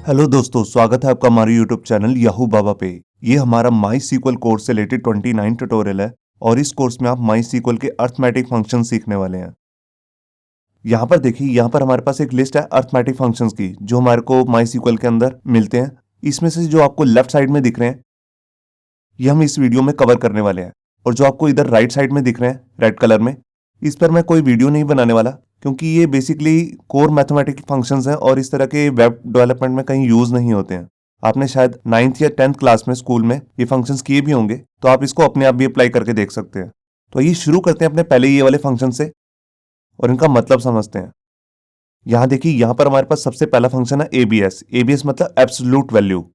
Hello दोस्तों, स्वागत है आपका हमारे यूट्यूब चैनल याहू बाबा पे। ये हमारा माई सीक्वल कोर्स से रिलेटेड 29 ट्यूटोरियल है और इस कोर्स में आप माई सीक्वल के अर्थमेटिक फंक्शन सीखने वाले हैं। यहाँ पर देखिए, यहाँ पर हमारे पास एक लिस्ट है अर्थमेटिक फंक्शंस की जो हमारे को माई सीक्वल के अंदर मिलते हैं। इसमें से जो आपको लेफ्ट साइड में दिख रहे हैं ये हम इस वीडियो में कवर करने वाले हैं, और जो आपको इधर राइट साइड में दिख रहे हैं रेड कलर में, इस पर मैं कोई वीडियो नहीं बनाने वाला क्योंकि ये बेसिकली कोर मैथमेटिक फंक्शंस हैं और इस तरह के वेब डेवलपमेंट में कहीं यूज नहीं होते हैं। आपने शायद 9th या 10th क्लास में स्कूल में ये फंक्शंस किए भी होंगे, तो आप इसको अपने आप भी अप्लाई करके देख सकते हैं। तो ये शुरू करते हैं अपने पहले ये वाले फंक्शन से और इनका मतलब समझते हैं। यहाँ देखिए, यहाँ पर हमारे पास सबसे पहला फंक्शन है एबीएस। एबीएस मतलब एब्सोल्यूट वैल्यू।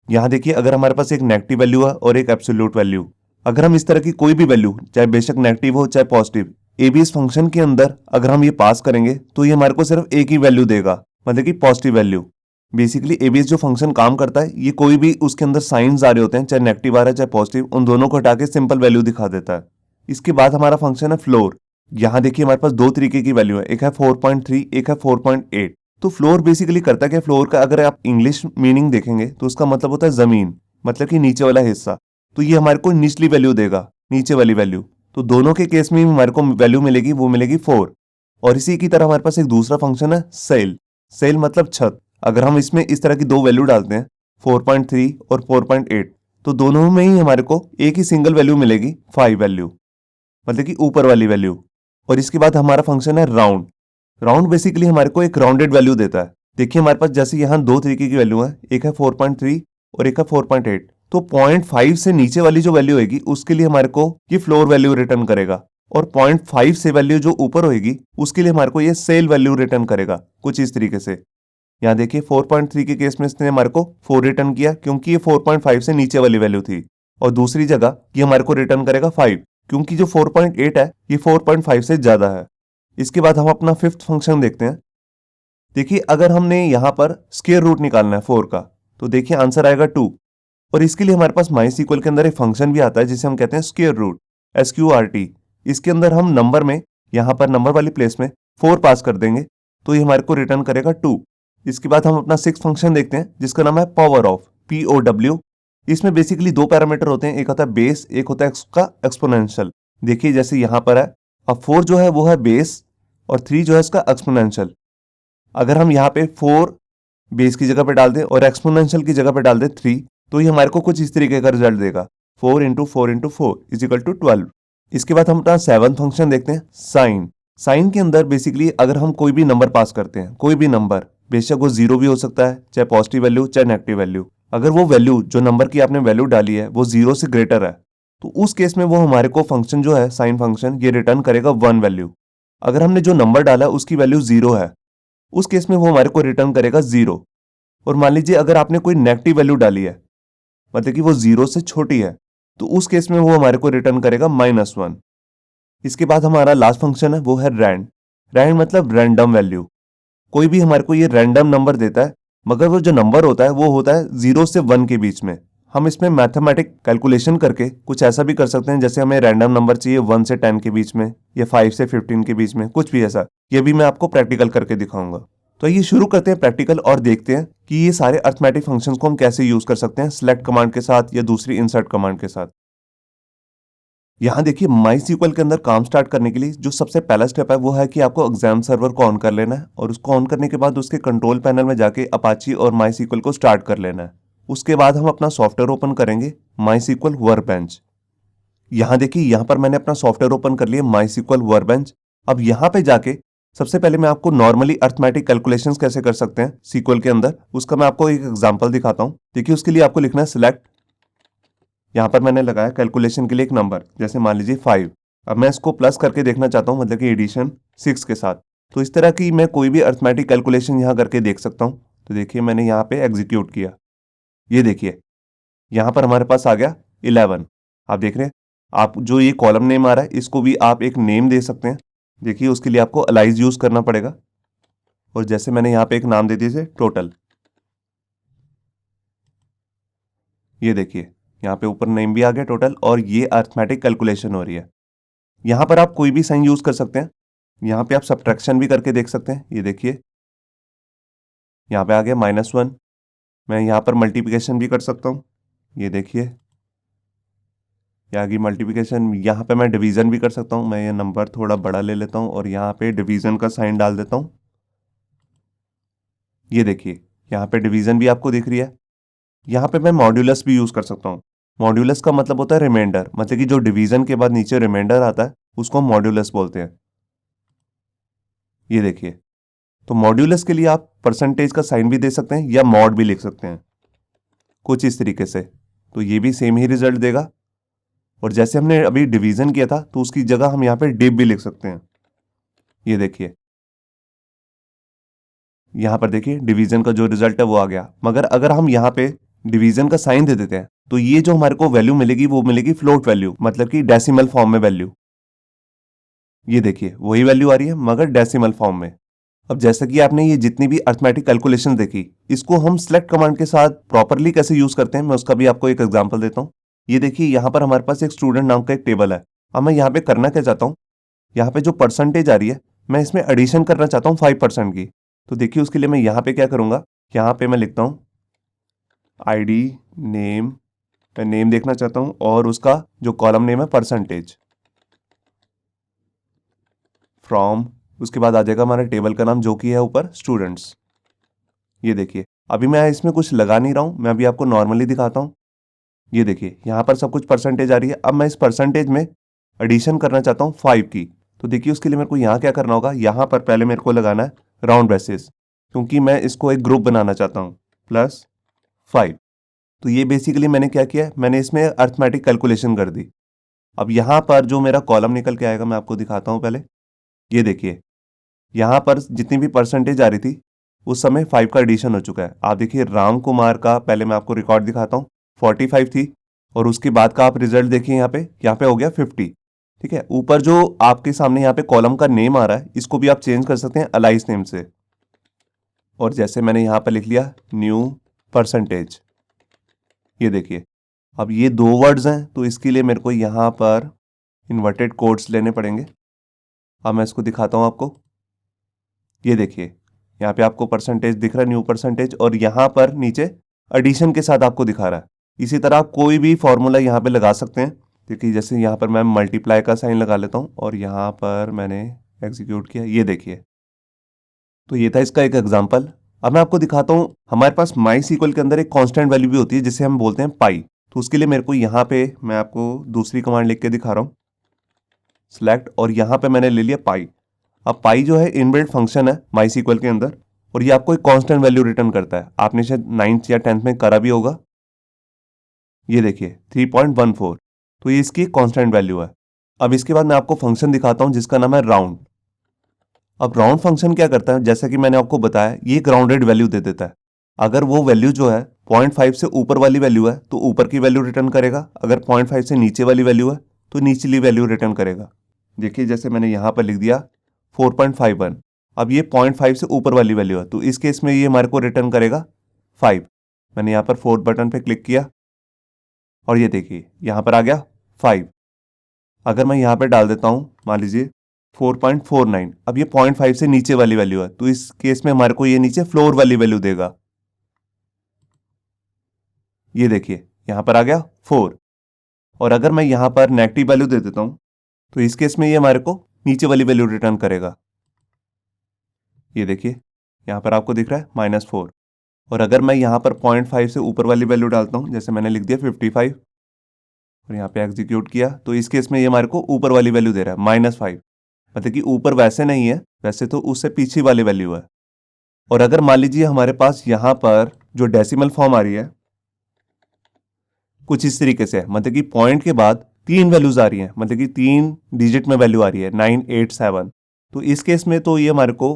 यहाँ देखिए, अगर हमारे पास एक नेगेटिव वैल्यू है और एक एब्सोल्यूट वैल्यू, अगर हम इस तरह की कोई भी वैल्यू, चाहे बेशक नेगेटिव हो चाहे पॉजिटिव, एबीएस फंक्शन के अंदर अगर हम ये पास करेंगे तो ये हमारे को सिर्फ एक ही वैल्यू देगा, मतलब कि पॉजिटिव वैल्यू। बेसिकली एबीएस जो फंक्शन काम करता है, ये कोई भी उसके अंदर साइंस आ रहे होते हैं, चाहे नेगेटिव आ रहा है चाहे पॉजिटिव, उन दोनों को हटा के सिंपल वैल्यू दिखा देता है। इसके बाद हमारा फंक्शन है फ्लोर। यहाँ देखिए, हमारे पास दो तरीके की वैल्यू है, एक है 4.3, एक है 4.8। तो फ्लोर बेसिकली करता है कि फ्लोर का अगर आप इंग्लिश मीनिंग देखेंगे तो उसका मतलब होता है जमीन, मतलब कि नीचे वाला हिस्सा। तो ये हमारे को निचली वैल्यू देगा, नीचे वाली वैल्यू। तो दोनों के केस में हमारे को वैल्यू मिलेगी, वो मिलेगी 4। और इसी की तरह हमारे पास एक दूसरा फंक्शन है सेल। सेल मतलब छत। अगर हम इसमें इस तरह की दो वैल्यू डालते हैं 4.3 और 4.8, तो दोनों में ही हमारे को एक ही सिंगल वैल्यू मिलेगी, 5 वैल्यू, मतलब कि ऊपर वाली वैल्यू। और इसके बाद हमारा फंक्शन है राउंड। राउंड बेसिकली हमारे को एक राउंडेड वैल्यू देता है। देखिए, हमारे पास जैसे यहाँ दो तरीके की वैल्यू है, एक है 4.3 और एक है 4.8। तो 0.5 से नीचे वाली जो वैल्यू होगी उसके लिए हमारे को ये फ्लोर वैल्यू रिटर्न करेगा, और 0.5 से वैल्यू जो ऊपर होगी उसके लिए हमारे को ये सेल वैल्यू रिटर्न करेगा, कुछ इस तरीके से। यहाँ देखिए, 4.3 के केस में इसने हमारे को 4 रिटर्न किया क्योंकि ये 4.5 से नीचे वाली वैल्यू थी, और दूसरी जगह ये हमारे को रिटर्न करेगा 5 क्योंकि जो 4.8 है ये 4.5 से ज्यादा है। इसके बाद हम अपना फिफ्थ फंक्शन देखते हैं। देखिए, अगर हमने यहाँ पर स्क्वायर रूट निकालना है 4 का, तो देखिए आंसर आएगा 2। और इसके लिए हमारे पास माई सीक्वल के अंदर एक फंक्शन भी आता है जिसे हम कहते हैं स्क्वायर रूट, SQRT। इसके अंदर हम नंबर में, यहाँ पर नंबर वाली प्लेस में 4 पास कर देंगे तो ये हमारे को रिटर्न करेगा 2। इसके बाद हम अपना सिक्स फंक्शन देखते हैं जिसका नाम है पावर ऑफ, POW। इसमें बेसिकली दो पैरामीटर होते हैं, एक होता है बेस, एक होता है उसका एक्सपोनेंशियल। देखिए जैसे यहाँ पर है, अब 4 जो है वो है बेस और 3 जो है इसका एक्सपोनेंशियल। अगर हम यहाँ पे 4 बेस की जगह पे डाल दें और एक्सपोनेंशियल की जगह पे डाल दें 3, तो ये हमारे को कुछ इस तरीके का रिजल्ट देगा, 4 into 4 into 4 is equal to 12। इसके बाद हम अपना सेवंथ फंक्शन देखते हैं, साइन। साइन के अंदर बेसिकली अगर हम कोई भी नंबर पास करते हैं, कोई भी नंबर, बेशक वो 0 भी हो सकता है, चाहे पॉजिटिव वैल्यू चाहे नेगेटिव वैल्यू, अगर वो वैल्यू जो नंबर की आपने वैल्यू डाली है वो 0 से ग्रेटर है, तो उस केस में वो हमारे को फंक्शन जो है साइन फंक्शन, ये रिटर्न करेगा 1 वैल्यू। अगर हमने जो नंबर डाला है उसकी वैल्यू 0 है, उस केस में वो हमारे को रिटर्न करेगा 0। और मान लीजिए अगर आपने कोई नेगेटिव वैल्यू डाली है, मतलब कि वो 0 से छोटी है, तो उस केस में वो हमारे को रिटर्न करेगा -1। इसके बाद हमारा लास्ट फंक्शन है वो है रैंड। रैंड मतलब रैंडम वैल्यू। कोई भी हमारे को ये रैंडम नंबर देता है, मगर वो जो नंबर होता है वो होता है 0 से 1 के बीच में। हम इसमें मैथमेटिक कैलकुलेशन करके कुछ ऐसा भी कर सकते हैं, जैसे हमें रैंडम नंबर चाहिए 1 से 10 के बीच में या 5 से 15 के बीच में, कुछ भी ऐसा। ये भी मैं आपको प्रैक्टिकल करके दिखाऊंगा। तो ये शुरू करते हैं प्रैक्टिकल और देखते हैं कि ये सारे अर्थमेटिक फंक्शंस को हम कैसे यूज कर सकते हैं सिलेक्ट कमांड के साथ या दूसरी इंसर्ट कमांड के साथ। यहाँ देखिए, माई सीक्वल के अंदर काम स्टार्ट करने के लिए जो सबसे पहला स्टेप है वो है कि आपको एग्जाम सर्वर को ऑन कर लेना है, और उसको ऑन करने के बाद उसके कंट्रोल पैनल में जाके अपाची और माई सीक्वल को स्टार्ट कर लेना है। उसके बाद हम अपना सॉफ्टवेयर ओपन करेंगे, माई सीक्वल वर्कबेंच। यहाँ देखिए, यहाँ पर मैंने अपना सॉफ्टवेयर ओपन कर लिया, माई सीक्वल वर्कबेंच। अब यहाँ पे जाके सबसे पहले मैं आपको नॉर्मली अर्थमेटिक कैलकुलेशंस कैसे कर सकते हैं सीक्वल के अंदर, उसका मैं आपको एक एग्जांपल दिखाता हूँ। देखिए, उसके लिए आपको लिखना है सिलेक्ट। यहाँ पर मैंने लगाया कैलकुलेशन के लिए एक नंबर, जैसे मान लीजिए 5। अब मैं इसको प्लस करके देखना चाहता हूँ, मतलब कि एडिशन 6 के साथ। तो इस तरह की मैं कोई भी अर्थमेटिक कैलकुलेशन यहाँ करके देख सकता हूँ। तो देखिए, मैंने यहाँ पे एग्जीक्यूट किया, ये देखिए यहाँ पर हमारे पास आ गया 11। आप देख रहे हैं, आप जो ये कॉलम नेम आ रहा है इसको भी आप एक नेम दे सकते हैं। देखिए, उसके लिए आपको अलाइज यूज करना पड़ेगा, और जैसे मैंने यहाँ पे एक नाम दे दिया टोटल। ये देखिए, यहाँ पे ऊपर नेम भी आ गया टोटल, और ये अर्थमेटिक कैलकुलेशन हो रही है। यहाँ पर आप कोई भी साइन यूज कर सकते हैं। यहाँ पे आप सब्ट्रैक्शन भी करके देख सकते हैं। ये देखिए, यहाँ पे आ गया -1, मैं यहाँ पर मल्टीप्लिकेशन भी कर सकता हूँ, ये देखिए यहाँ की मल्टीप्लिकेशन। यहाँ पे मैं डिवीज़न भी कर सकता हूँ। मैं ये नंबर थोड़ा बड़ा ले लेता हूँ और यहाँ पे डिवीज़न का साइन डाल देता हूँ। ये देखिए यहाँ पे डिवीज़न भी आपको दिख रही है। यहाँ पे मैं मॉड्यूलस भी यूज़ कर सकता हूँ। मॉड्यूलस का मतलब होता है रिमाइंडर, मतलब कि जो डिवीज़न के बाद नीचे रिमाइंडर आता है उसको हम मॉड्यूलस बोलते हैं। ये देखिए, तो मॉड्यूलस के लिए आप परसेंटेज का साइन भी दे सकते हैं या मॉड भी लिख सकते हैं, कुछ इस तरीके से। तो ये भी सेम ही रिजल्ट देगा। और जैसे हमने अभी डिवीज़न किया था तो उसकी जगह हम यहाँ पे डिव भी लिख सकते हैं। ये देखिए यहाँ पर देखिए डिवीज़न का जो रिजल्ट है वो आ गया। मगर अगर हम यहाँ पे डिवीज़न का साइन दे देते हैं तो ये जो हमारे को वैल्यू मिलेगी वो मिलेगी फ्लोट वैल्यू, मतलब कि डेसिमल फॉर्म में वैल्यू। ये देखिए वही वैल्यू आ रही है मगर डेसिमल फॉर्म में। अब जैसा कि आपने ये जितनी भी अर्थमेटिक कैलकुलेशन देखी, इसको हम सेलेक्ट कमांड के साथ प्रॉपरली कैसे यूज करते हैं मैं उसका भी आपको एक एग्जांपल देता हूँ। ये देखिए यहाँ पर हमारे पास एक स्टूडेंट नाम का एक टेबल है। अब मैं यहाँ पे करना क्या चाहता हूँ, यहाँ पे जो परसेंटेज आ रही है मैं इसमें एडिशन करना चाहता हूँ 5% की। तो देखिए उसके लिए मैं यहाँ पे क्या करूँगा, यहाँ पे मैं लिखता हूँ ID नेम, मैं नेम देखना चाहता हूँ और उसका जो कॉलम नेम है परसेंटेज फ्रॉम, उसके बाद आ जाएगा हमारे टेबल का नाम जो कि है ऊपर स्टूडेंट्स। ये देखिए अभी मैं इसमें कुछ लगा नहीं रहा हूँ, मैं अभी आपको नॉर्मली दिखाता हूँ। ये देखिए यहाँ पर सब कुछ परसेंटेज आ रही है। अब मैं इस परसेंटेज में एडिशन करना चाहता हूँ 5 की। तो देखिए उसके लिए मेरे को यहाँ क्या करना होगा, यहाँ पर पहले मेरे को लगाना है राउंड ब्रेसेस, क्योंकि मैं इसको एक ग्रुप बनाना चाहता हूँ, +5। तो ये बेसिकली मैंने क्या किया, मैंने इसमें अर्थमेटिक कैलकुलेशन कर दी। अब यहाँ पर जो मेरा कॉलम निकल के आएगा मैं आपको दिखाता हूँ पहले। ये देखिए यहाँ पर जितनी भी परसेंटेज आ रही थी उस समय 5 का एडिशन हो चुका है। आप देखिए राम कुमार का पहले मैं आपको रिकॉर्ड दिखाता हूँ 45 थी और उसके बाद का आप रिजल्ट देखिए यहाँ पे हो गया 50। ठीक है, ऊपर जो आपके सामने यहाँ पे कॉलम का नेम आ रहा है इसको भी आप चेंज कर सकते हैं अलाइस नेम से। और जैसे मैंने यहाँ पर लिख लिया न्यू परसेंटेज। ये देखिए अब ये 2 वर्ड्स हैं तो इसके लिए मेरे को यहाँ पर इन्वर्टेड कोट्स लेने पड़ेंगे। अब मैं इसको दिखाता हूँ आपको। ये देखिए यहाँ पे आपको परसेंटेज दिख रहा है न्यू परसेंटेज और यहाँ पर नीचे एडिशन के साथ आपको दिखा रहा है। इसी तरह आप कोई भी फॉर्मूला यहाँ पे लगा सकते हैं। देखिए जैसे यहाँ पर मैं मल्टीप्लाई का साइन लगा लेता हूँ और यहाँ पर मैंने एग्जीक्यूट किया। ये देखिए तो ये था इसका एक एग्जाम्पल। अब मैं आपको दिखाता हूँ हमारे पास माई सीक्वल के अंदर एक कांस्टेंट वैल्यू भी होती है जिसे हम बोलते हैं पाई। तो उसके लिए मेरे को यहाँ पे मैं आपको दूसरी कमांड लिख के दिखा रहा हूँ, सिलेक्ट, और यहाँ पे मैंने ले लिया पाई। अब पाई जो है इनबिल्ट फंक्शन है माई सीक्वल के अंदर और ये आपको एक कांस्टेंट वैल्यू रिटर्न करता है। आपने शायद 9th या 10th में करा भी होगा। ये देखिए 3.14, तो ये इसकी कांस्टेंट वैल्यू है। अब इसके बाद मैं आपको फंक्शन दिखाता हूं जिसका नाम है राउंड। अब राउंड फंक्शन क्या करता है, जैसा कि मैंने आपको बताया ये एक राउंडेड वैल्यू दे देता है। अगर वो वैल्यू जो है 0.5 से ऊपर वाली वैल्यू है तो ऊपर की वैल्यू रिटर्न करेगा, अगर 0.5 से नीचे वाली वैल्यू है तो निचली वैल्यू रिटर्न करेगा। देखिए जैसे मैंने यहाँ पर लिख दिया 4.51। अब ये 0.5 से ऊपर वाली वैल्यू है तो इस केस में ये हमारे को रिटर्न करेगा 5। मैंने यहाँ पर 4 बटन पे क्लिक किया और ये देखिए यहाँ पर आ गया 5। अगर मैं यहाँ पे डाल देता हूँ मान लीजिए 4.49, अब ये 0.5 से नीचे वाली वैल्यू है तो इस केस में हमारे को ये नीचे फ्लोर वाली वैल्यू देगा। ये देखिए यहाँ पर आ गया 4। और अगर मैं यहाँ पर नेगेटिव वैल्यू दे देता हूँ तो इस केस में ये हमारे को नीचे वाली वैल्यू रिटर्न करेगा। ये देखिए यहाँ पर आपको दिख रहा है -4। और अगर मैं यहाँ पर 0.5 से ऊपर वाली वैल्यू डालता हूँ, जैसे मैंने लिख दिया 55 और यहाँ पे एग्जीक्यूट किया, तो इस केस में ये हमारे को ऊपर वाली वैल्यू दे रहा है -5। मतलब कि ऊपर वैसे नहीं है, वैसे तो उससे पीछे वाली वैल्यू है। और अगर मान लीजिए हमारे पास यहाँ पर जो डेसिमल फॉर्म आ रही है कुछ इस तरीके से, मतलब कि पॉइंट के बाद 3 वैल्यूज आ रही हैं, मतलब कि 3 डिजिट में वैल्यू आ रही है 9, 8, 7, तो इस केस में तो ये हमारे को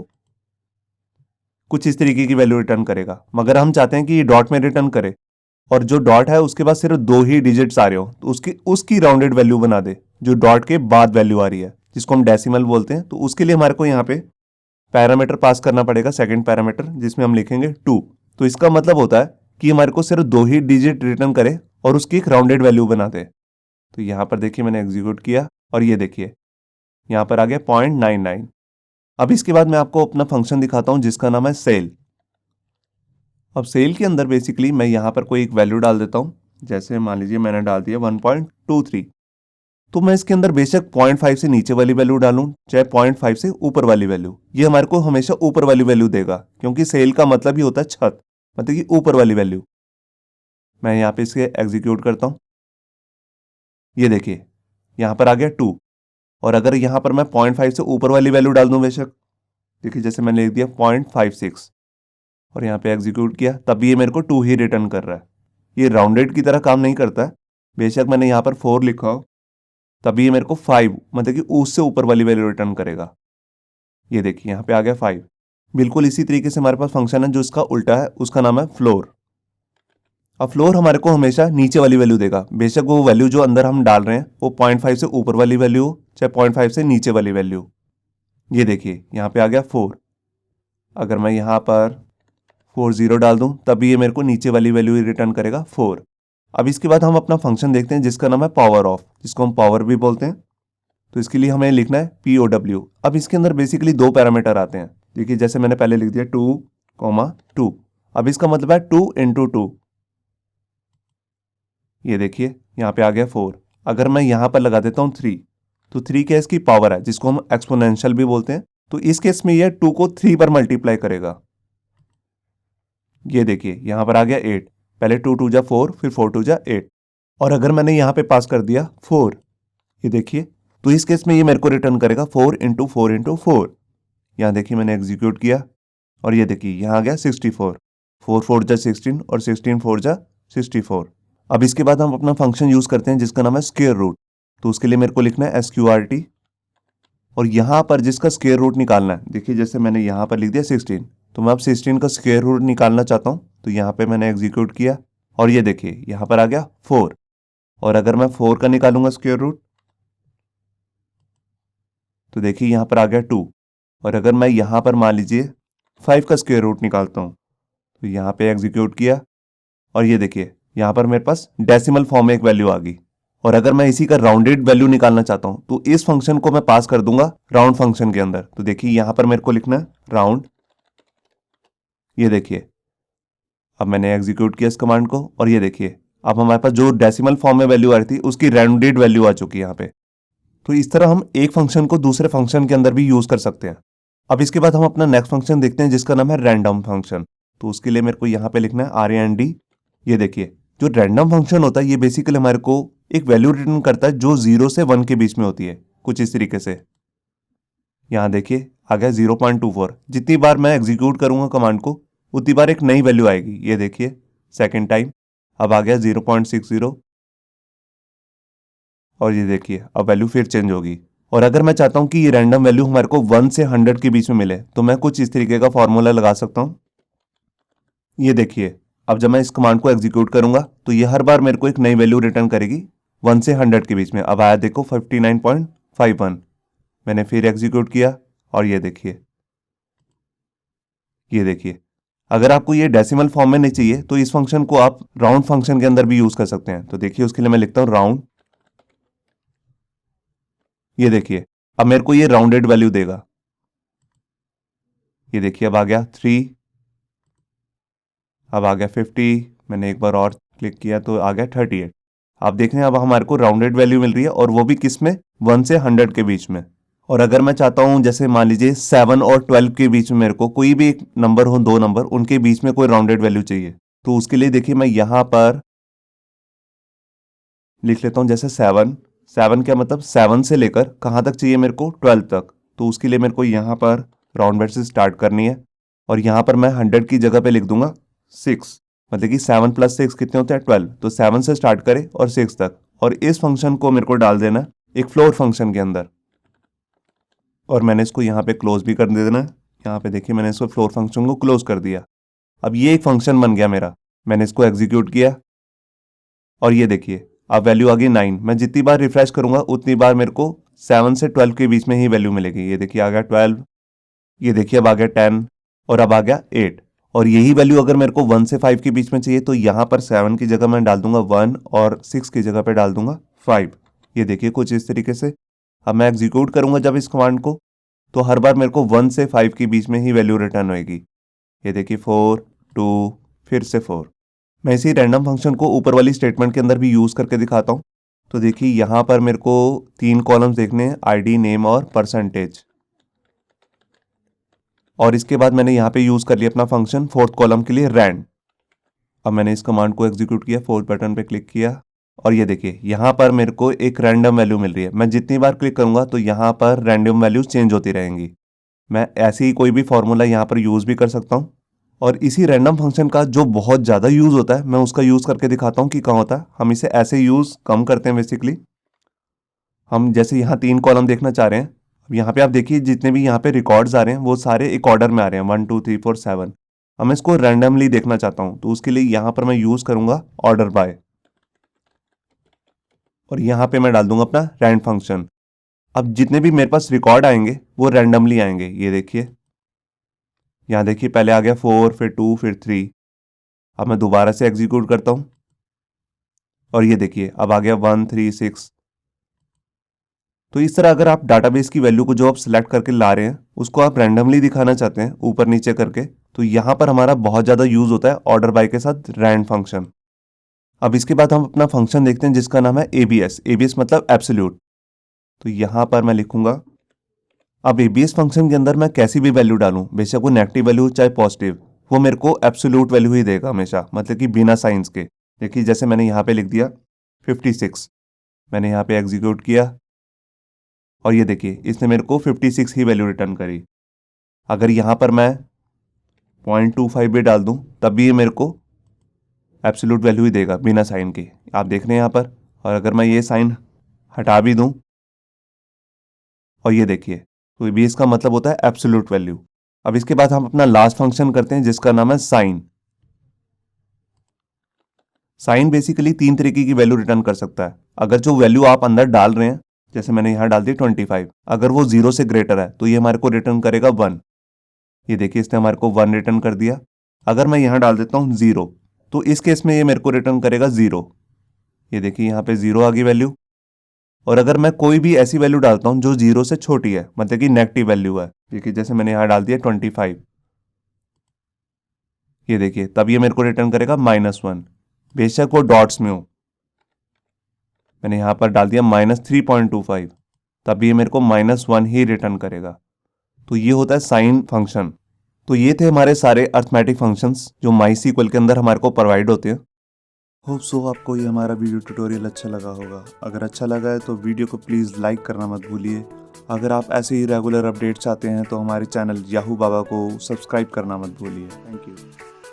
कुछ इस तरीके की वैल्यू रिटर्न करेगा। मगर हम चाहते हैं कि ये डॉट में रिटर्न करे और जो डॉट है उसके बाद सिर्फ 2 ही डिजिट्स आ रहे हो तो उसकी राउंडेड वैल्यू बना दे जो डॉट के बाद वैल्यू आ रही है, जिसको हम डेसिमल बोलते हैं। तो उसके लिए हमारे को यहाँ पे पैरामीटर पास करना पड़ेगा, सेकंड पैरामीटर, जिसमें हम लिखेंगे 2। तो इसका मतलब होता है कि हमारे को सिर्फ 2 ही डिजिट रिटर्न करे और उसकी एक राउंडेड वैल्यू बना दे। तो यहाँ पर देखिए मैंने एग्जीक्यूट किया और ये देखिए यहाँ पर आ गया 0.99। अब इसके बाद मैं आपको अपना फंक्शन दिखाता हूँ जिसका नाम है सेल। अब सेल के अंदर बेसिकली मैं यहाँ पर कोई एक वैल्यू डाल देता हूँ। जैसे मान लीजिए मैंने डाल दिया 1.23, तो मैं इसके अंदर बेशक 0.5 से नीचे वाली वैल्यू डालूं चाहे 0.5 से ऊपर वाली वैल्यू, ये हमारे को हमेशा ऊपर वाली वैल्यू देगा, क्योंकि सेल का मतलब ही होता है छत, मतलब कि ऊपर वाली वैल्यू। मैं यहाँ पे इसके एग्जीक्यूट करता हूँ। ये देखिए यहाँ पर आ गया 2, और अगर यहाँ पर मैं 0.5 से ऊपर वाली वैल्यू डाल दूं बेशक, देखिए जैसे मैंने लिख दिया 0.56 और यहाँ पे एग्जीक्यूट किया, तब ये मेरे को 2 ही रिटर्न कर रहा है। ये राउंडेड की तरह काम नहीं करता है। बेशक मैंने यहाँ पर 4 लिखा हो तभी ये मेरे को 5 मतलब कि उससे ऊपर वाली वैल्यू रिटर्न करेगा। ये देखिए यहाँ पे आ गया 5। बिल्कुल इसी तरीके से हमारे पास फंक्शन है जो इसका उल्टा है, उसका नाम है फ्लोर। अब फ्लोर हमारे को हमेशा नीचे वाली वैल्यू देगा, बेशक वो वैल्यू जो अंदर हम डाल रहे हैं वो 0.5 से ऊपर वाली वैल्यू हो चाहे 0.5 से नीचे वाली वैल्यू। ये देखिए यहाँ पे आ गया 4। अगर मैं यहाँ पर 40 डाल दूं तभी ये मेरे को नीचे वाली वैल्यू रिटर्न करेगा 4। अब इसके बाद हम अपना फंक्शन देखते हैं जिसका नाम है पावर ऑफ, जिसको हम पावर भी बोलते हैं। तो इसके लिए हमें लिखना है POW। अब इसके अंदर बेसिकली 2 पैरामीटर आते हैं। देखिए जैसे मैंने पहले लिख दिया 2, 2। अब इसका मतलब है 2 × 2। ये देखिए यहाँ पे आ गया 4। अगर मैं यहाँ पर लगा देता हूँ 3, तो 3 क्या इसकी पावर है, जिसको हम एक्सपोनेंशियल भी बोलते हैं। तो इस केस में यह 2 को 3 पर मल्टीप्लाई करेगा। ये देखिए यहाँ पर आ गया 8। पहले 2 2 जा 4, फिर 4 2 जा 8। और अगर मैंने यहाँ पे पास कर दिया 4, ये देखिए, तो इस केस में ये मेरे को रिटर्न करेगा 4 × 4 × 4। यहाँ देखिए मैंने एग्जीक्यूट किया और ये देखिए यहाँ आ गया 64। 4 4 जा 16 और 16 4 जा 64। अब इसके बाद हम अपना फंक्शन यूज करते हैं जिसका नाम है स्क्वायर रूट। तो उसके लिए मेरे को लिखना है SQRT, और यहाँ पर जिसका स्क्वायर रूट निकालना है, देखिए जैसे मैंने यहाँ पर लिख दिया 16, तो मैं अब 16 का स्क्वायर रूट निकालना चाहता हूँ। तो यहाँ पे मैंने एग्जीक्यूट किया और ये देखिए यहाँ पर आ गया 4। और अगर मैं 4 का निकालूंगा स्क्वायर रूट तो देखिए यहाँ पर आ गया 2। और अगर मैं यहाँ पर मान लीजिए 5 का स्क्वायर रूट निकालता हूँ तो यहाँ पे एग्जीक्यूट किया और ये देखिए यहाँ पर मेरे पास डेसिमल फॉर्म में एक वैल्यू आ गई। और अगर मैं इसी का राउंडेड वैल्यू निकालना चाहता हूँ तो इस फंक्शन को मैं पास कर दूंगा राउंड फंक्शन के अंदर। तो देखिए यहाँ पर मेरे को लिखना है राउंड। ये देखिए अब मैंने एग्जीक्यूट किया इस कमांड को और ये देखिए अब हमारे पास जो डेसिमल फॉर्म में वैल्यू आ रही थी उसकी राउंडेड वैल्यू आ चुकी है यहाँ पे। तो इस तरह हम एक फंक्शन को दूसरे फंक्शन के अंदर भी यूज कर सकते हैं। अब इसके बाद हम अपना नेक्स्ट फंक्शन देखते हैं जिसका नाम है रैंडम फंक्शन। तो उसके लिए मेरे को यहाँ पे लिखना है RAND। ये देखिए जो रैंडम फंक्शन होता है ये बेसिकली हमारे को एक वैल्यू रिटर्न करता है जो 0 से 1 के बीच में होती है, कुछ इस तरीके से। यहाँ देखिए आ गया 0.24। जितनी बार मैं एग्जीक्यूट करूंगा कमांड को उतनी बार एक नई वैल्यू आएगी। ये देखिए सेकेंड टाइम अब आ गया 0.60 और ये देखिए अब वैल्यू फिर चेंज होगी। और अगर मैं चाहता हूं कि ये रैंडम वैल्यू हमारे को 1 से 100 के बीच में मिले तो मैं कुछ इस तरीके का फॉर्मूला लगा सकता हूं। ये देखिए अब जब मैं इस कमांड को एग्जीक्यूट करूंगा तो ये हर बार मेरे को एक नई वैल्यू रिटर्न करेगी 1 से 100 के बीच में। अब आया देखो 59.51। मैंने फिर एग्जीक्यूट किया और ये देखिए अगर आपको ये डेसिमल फॉर्म में नहीं चाहिए तो इस फंक्शन को आप राउंड फंक्शन के अंदर भी यूज कर सकते हैं। तो देखिए उसके लिए मैं लिखता हूं राउंड। ये देखिए अब मेरे को ये राउंडेड वैल्यू देगा। ये देखिए अब आ गया 3, अब आ गया 50। मैंने एक बार और क्लिक किया तो आ गया 38। आप देख रहे हैं अब हमारे को राउंडेड वैल्यू मिल रही है और वो भी किस में, 1 से 100 के बीच में। और अगर मैं चाहता हूं जैसे मान लीजिए 7 और 12 के बीच में मेरे को कोई भी एक नंबर हो, 2 नंबर उनके बीच में कोई राउंडेड वैल्यू चाहिए, तो उसके लिए देखिए मैं यहां पर लिख लेता हूं जैसे 7 क्या मतलब 7 से लेकर कहां तक चाहिए मेरे को, 12 तक। तो उसके लिए मेरे को यहां पर राउंड वेट से स्टार्ट करनी है और यहां पर मैं 100 की जगह पे लिख दूंगा 6, मतलब कि 7 + 6 कितने होते हैं 12। तो 7 से स्टार्ट करें और 6 तक, और इस फंक्शन को मेरे को डाल देना एक फ्लोर फंक्शन के अंदर। और मैंने इसको यहाँ पे क्लोज भी कर देना है। यहाँ पे देखिए मैंने इसको फ्लोर फंक्शन को क्लोज कर दिया। अब ये एक फंक्शन बन गया मेरा। मैंने इसको एग्जीक्यूट किया और ये देखिए अब वैल्यू आ गई 9। मैं जितनी बार रिफ्रेश करूंगा उतनी बार मेरे को 7 से 12 के बीच में ही वैल्यू मिलेगी। ये देखिए आ गया 12, ये देखिए अब आ गया 10 और अब आ गया 8। और यही वैल्यू अगर मेरे को 1 से 5 के बीच में चाहिए तो यहाँ पर 7 की जगह मैं डाल दूंगा 1 और 6 की जगह पे डाल दूंगा 5। ये देखिए कुछ इस तरीके से। अब मैं एग्जीक्यूट करूंगा जब इस कमांड को तो हर बार मेरे को 1 से 5 के बीच में ही वैल्यू रिटर्न होएगी। ये देखिए 4, 2, फिर से 4। मैं इसी रैंडम फंक्शन को ऊपर वाली स्टेटमेंट के अंदर भी यूज़ करके दिखाता हूँ। तो देखिए यहाँ पर मेरे को 3 कॉलम्स देखने हैं, ID, नेम और परसेंटेज। और इसके बाद मैंने यहाँ पे यूज़ कर लिया अपना फंक्शन 4th कॉलम के लिए रैंड। अब मैंने इस कमांड को एग्जीक्यूट किया, 4th बटन पे क्लिक किया और ये देखिए यहाँ पर मेरे को एक रैंडम वैल्यू मिल रही है। मैं जितनी बार क्लिक करूँगा तो यहाँ पर रैंडम वैल्यूज चेंज होती रहेंगी। मैं ऐसे ही कोई भी फॉर्मूला यहाँ पर यूज़ भी कर सकता हूँ। और इसी रैंडम फंक्शन का जो बहुत ज़्यादा यूज़ होता है, मैं उसका यूज़ करके दिखाता हूँ कि कहाँ होता है। हम इसे ऐसे यूज़ कम करते हैं बेसिकली। हम जैसे यहाँ 3 कॉलम देखना चाह रहे हैं। अब यहाँ पे आप देखिए जितने भी यहाँ पे रिकॉर्ड्स आ रहे हैं वो सारे एक ऑर्डर में आ रहे हैं, 1 2 3 4 7। अब मैं इसको रैंडमली देखना चाहता हूँ तो उसके लिए यहाँ पर मैं यूज़ करूँगा ऑर्डर बाय और यहाँ पे मैं डाल दूंगा अपना रैंड फंक्शन। अब जितने भी मेरे पास रिकॉर्ड आएंगे वो रैंडमली आएंगे। ये देखिए यहाँ देखिए पहले आ गया 4, फिर 2, फिर 3। अब मैं दोबारा से एग्जीक्यूट करता हूँ और ये देखिए अब आ गया 1 3 6। तो इस तरह अगर आप डाटाबेस की वैल्यू को जो आप सिलेक्ट करके ला रहे हैं उसको आप रैंडमली दिखाना चाहते हैं ऊपर नीचे करके, तो यहाँ पर हमारा बहुत ज़्यादा यूज़ होता है ऑर्डर बाय के साथ रैंड फंक्शन। अब इसके बाद हम अपना फंक्शन देखते हैं जिसका नाम है एबीएस। एबीएस मतलब एब्सोल्यूट। तो यहाँ पर मैं लिखूंगा, अब एबीएस फंक्शन के अंदर मैं कैसी भी वैल्यू डालूं, बेशक वो नेगेटिव वैल्यू चाहे पॉजिटिव, वो मेरे को एब्सोल्यूट वैल्यू ही देगा हमेशा, मतलब कि बिना साइंस के। देखिए जैसे मैंने यहाँ पे लिख दिया 56, मैंने यहाँ पे एग्जीक्यूट किया और ये देखिए इसने मेरे को 56 ही वैल्यू रिटर्न करी। अगर यहाँ पर मैं 0.25 भी डाल दूँ तब भी ये मेरे को एब्सोल्यूट वैल्यू ही देगा बिना साइन के। आप देख रहे हैं यहाँ पर। और अगर मैं ये साइन हटा भी दूँ और ये देखिए, तो भी इसका मतलब होता है एब्सोल्यूट वैल्यू। अब इसके बाद हम अपना लास्ट फंक्शन करते हैं जिसका नाम है साइन। साइन बेसिकली 3 तरीके की वैल्यू रिटर्न कर सकता है। अगर जो वैल्यू आप अंदर डाल रहे हैं, जैसे मैंने यहाँ डाल दी 25, अगर वो 0 से ग्रेटर है तो ये हमारे को रिटर्न करेगा 1। ये देखिए इसने हमारे को 1 रिटर्न कर दिया। अगर मैं यहाँ डाल देता हूँ 0 तो इस केस में ये मेरे को रिटर्न करेगा 0। ये देखिए यहाँ पे 0 आ गई वैल्यू। और अगर मैं कोई भी ऐसी वैल्यू डालता हूँ जो 0 से छोटी है, मतलब कि नेगेटिव वैल्यू है, देखिए जैसे मैंने यहाँ डाल दिया 25, ये देखिए तब ये मेरे को रिटर्न करेगा -1, बेशक वो डॉट्स में हो। मैंने यहाँ पर डाल दिया -3.25, तब ये मेरे को -1 ही रिटर्न करेगा। तो ये होता है साइन फंक्शन। तो ये थे हमारे सारे अर्थमेटिक फंक्शंस जो MySQL के अंदर हमारे को प्रोवाइड होते हैं। होप सो आपको ये हमारा वीडियो ट्यूटोरियल अच्छा लगा होगा। अगर अच्छा लगा है तो वीडियो को प्लीज़ लाइक करना मत भूलिए। अगर आप ऐसे ही रेगुलर अपडेट चाहते हैं तो हमारे चैनल याहू बाबा को सब्सक्राइब करना मत भूलिए। Thank you.